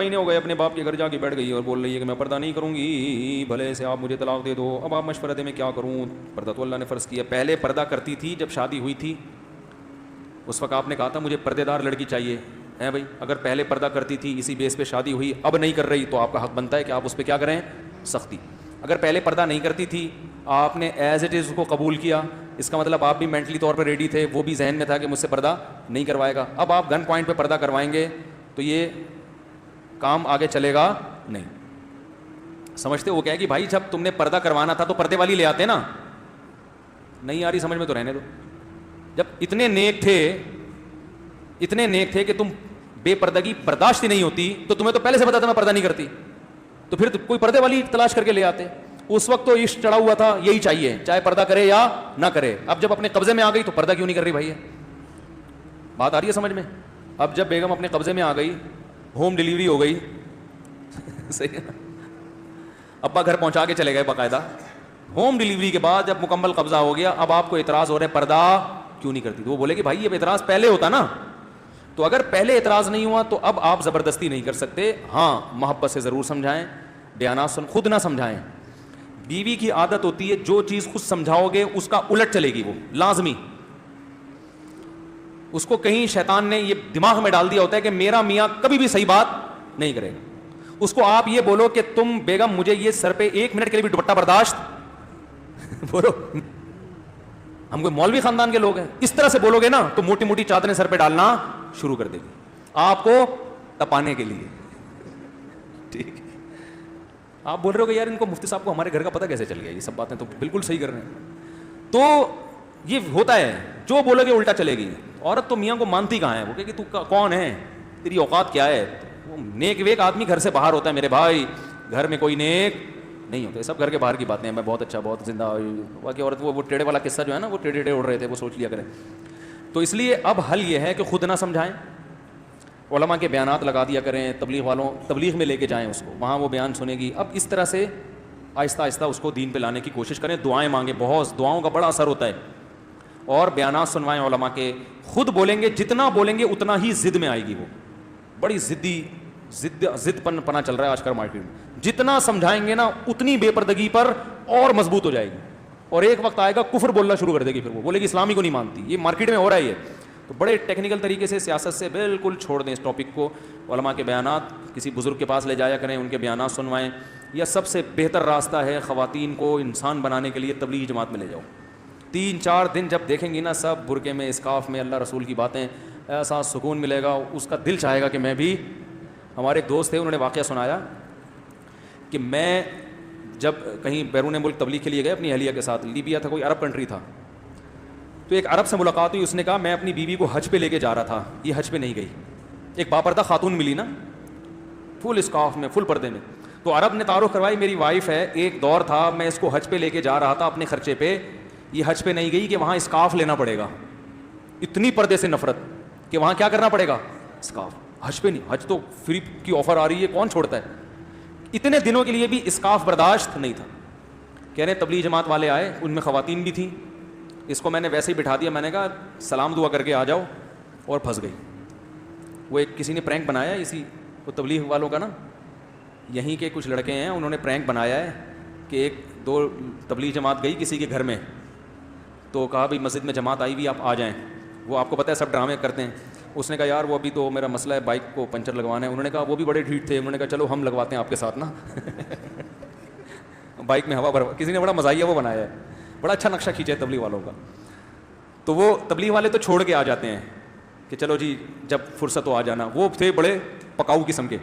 مہینے ہو گئے اپنے باپ کے گھر جا کے بیٹھ گئی اور بول رہی ہے کہ میں پردہ نہیں کروں گی، بھلے سے آپ مجھے طلاق دے دو، اب آپ مشورہ دیں میں کیا کروں، پردہ تو اللہ نے فرض کیا. پہلے پردہ کرتی تھی جب شادی ہوئی تھی، اس وقت آپ نے کہا تھا مجھے پردے دار لڑکی چاہیے ہے بھائی. اگر پہلے پردہ کرتی تھی اسی بیس پہ شادی ہوئی، اب نہیں کر رہی، تو آپ کا حق بنتا ہے کہ آپ اس پہ کیا کریں، سختی. اگر پہلے پردہ نہیں کرتی تھی، آپ نے ایز اٹ از اس کو قبول کیا، اس کا مطلب آپ بھی مینٹلی طور پر ریڈی تھے، وہ بھی ذہن میں تھا کہ مجھ سے پردہ نہیں کروائے گا. اب آپ گن پوائنٹ پہ پردہ کروائیں گے تو یہ کام آگے چلے گا نہیں. سمجھتے وہ کیا ہے کہ بھائی جب تم نے پردہ کروانا تھا تو پردے والی لے آتے نا. نہیں آ رہی سمجھ میں تو رہنے دو. جب اتنے نیک تھے کہ تم بے پردگی برداشت ہی نہیں ہوتی تو تمہیں تو پہلے سے پتا تھا میں پردہ نہیں کرتی، تو پھر کوئی پردے والی تلاش کر کے لے آتے. اس وقت تو عشق چڑھا ہوا تھا، یہی چاہیے چاہے پردہ کرے یا نہ کرے. اب جب اپنے قبضے میں آ گئی تو پردہ کیوں نہیں کر رہی بھائی؟ بات آ رہی ہے سمجھ میں؟ اب جب بیگم اپنے قبضے میں آ گئی، ہوم ڈیلیوری ہو گئی، صحیح ہے، ابا گھر پہنچا کے چلے گئے باقاعدہ. ہوم ڈیلیوری کے بعد جب مکمل قبضہ ہو گیا، اب آپ کو اعتراض ہو رہا ہے پردہ کیوں نہیں کرتی. تو وہ بولے کہ بھائی یہ اعتراض پہلے ہوتا نا. تو اگر پہلے اعتراض نہیں ہوا تو اب آپ زبردستی نہیں کر سکتے. ہاں محبت سے ضرور سمجھائیں، بیانات خود نہ سمجھائیں. بیوی کی عادت ہوتی ہے جو چیز خود سمجھاؤ گے اس کا الٹ چلے گی، وہ لازمی. اس کو کہیں شیطان نے یہ دماغ میں ڈال دیا ہوتا ہے کہ میرا میاں کبھی بھی صحیح بات نہیں کرے گا. اس کو آپ یہ بولو کہ تم بیگم مجھے یہ سر پہ 1 منٹ کے لیے بھی دوپٹہ برداشت بولو، ہم کوئی مولوی خاندان کے لوگ ہیں، اس طرح سے بولو گے نا تو موٹی موٹی چادریں سر پہ ڈالنا شروع کر دے گی آپ کو تپانے کے لیے. ٹھیک ہے، آپ بول رہے ہو کہ یار ان کو مفتی صاحب کو ہمارے گھر کا پتہ کیسے چل گیا؟ یہ سب باتیں تو بالکل صحیح کر رہے ہیں. تو یہ ہوتا ہے، جو بولو گے الٹا چلے گی. عورت تو میاں کو مانتی کہاں ہے، وہ کہ تو کون ہے، تیری اوقات کیا ہے. وہ نیک ویک آدمی گھر سے باہر ہوتا ہے میرے بھائی، گھر میں کوئی نیک نہیں ہوتا. سب گھر کے باہر کی باتیں ہیں. میں بہت اچھا بہت زندہ باقی عورت وہ ٹیڑے والا قصہ جو ہے نا، وہ ٹیڑے ٹیڑے اڑ رہے تھے، وہ سوچ لیا کریں. تو اس لیے اب حل یہ ہے کہ خود نہ سمجھائیں، علماء کے بیانات لگا دیا کریں. تبلیغ میں لے کے جائیں اس کو، وہاں وہ بیان سنے گی. اب اس طرح سے آہستہ آہستہ اس کو دین پہ لانے کی کوشش کریں. دعائیں مانگیں، بہت دعاؤں کا بڑا اثر ہوتا ہے. اور بیانات سنوائیں علماء کے. خود بولیں گے، جتنا بولیں گے اتنا ہی ضد میں آئے گی. وہ بڑی ضد پنا چل رہا ہے آج کل مارکیٹ میں. جتنا سمجھائیں گے نا اتنی بے پردگی پر اور مضبوط ہو جائے گی. اور ایک وقت آئے گا کفر بولنا شروع کر دے گی، پھر وہ بولے گی اسلامی کو نہیں مانتی. یہ مارکیٹ میں ہو رہا ہے. یہ تو بڑے ٹیکنیکل طریقے سے سیاست سے بالکل چھوڑ دیں اس ٹاپک کو. علماء کے بیانات کسی بزرگ کے پاس لے جایا کریں، ان کے بیانات سنوائیں. یا سب سے بہتر راستہ ہے خواتین کو انسان بنانے کے لیے تبلیغ جماعت میں لے جاؤ. 3-4 دن جب دیکھیں گی نا سب برقعے میں، اسکارف میں، اللہ رسول کی باتیں، ایسا سکون ملے گا، اس کا دل چاہے گا کہ میں بھی. ہمارے ایک دوست تھے، انہوں نے واقعہ سنایا کہ میں جب کہیں بیرون ملک تبلیغ کے لیے گئے اپنی اہلیہ کے ساتھ، لیبیا تھا، کوئی عرب کنٹری تھا. تو ایک عرب سے ملاقات ہوئی. اس نے کہا میں اپنی بیوی کو حج پہ لے کے جا رہا تھا، یہ حج پہ نہیں گئی. ایک باپردہ خاتون ملی نا، فل اسکارف میں، فل پردے میں. تو عرب نے تعارف کروائی میری وائف ہے، ایک دور تھا میں اس کو حج پہ لے کے جا رہا تھا اپنے خرچے پہ، یہ حج پہ نہیں گئی کہ وہاں اسکارف لینا پڑے گا. اتنی پردے سے نفرت کہ وہاں کیا کرنا پڑے گا، اسکارف. حج پہ نہیں، حج تو فری کی آفر آ رہی ہے، کون چھوڑتا ہے. اتنے دنوں کے لیے بھی اسکارف برداشت نہیں تھا. کہہ رہے تبلیغ جماعت والے آئے، ان میں خواتین بھی تھیں. اس کو میں نے ویسے ہی بٹھا دیا، میں نے کہا سلام دعا کر کے آ جاؤ، اور پھنس گئی. وہ ایک کسی نے پرینک بنایا اسی وہ تبلیغ والوں کا نا، یہیں کے کچھ لڑکے ہیں، انہوں نے پرینک بنایا ہے کہ 1-2 تبلیغ جماعت گئی کسی کے گھر میں، تو کہا بھائی مسجد میں جماعت آئی ہوئی آپ آ جائیں. وہ آپ کو پتہ ہے سب ڈرامے کرتے ہیں. اس نے کہا یار وہ ابھی تو میرا مسئلہ ہے، بائک کو پنچر لگوانا ہے. انہوں نے کہا وہ بھی بڑے ڈھیٹ تھے، انہوں نے کہا چلو ہم لگواتے ہیں آپ کے ساتھ نا. بائک میں ہوا بھر، کسی نے بڑا مزاحیہ وہ بنایا ہے، بڑا اچھا نقشہ کھینچا ہے تبلیغ والوں کا. تو وہ تبلیغ والے تو چھوڑ کے آ جاتے ہیں کہ چلو جی جب فرصت ہو آ جانا. وہ تھے بڑے پکاؤ قسم کے.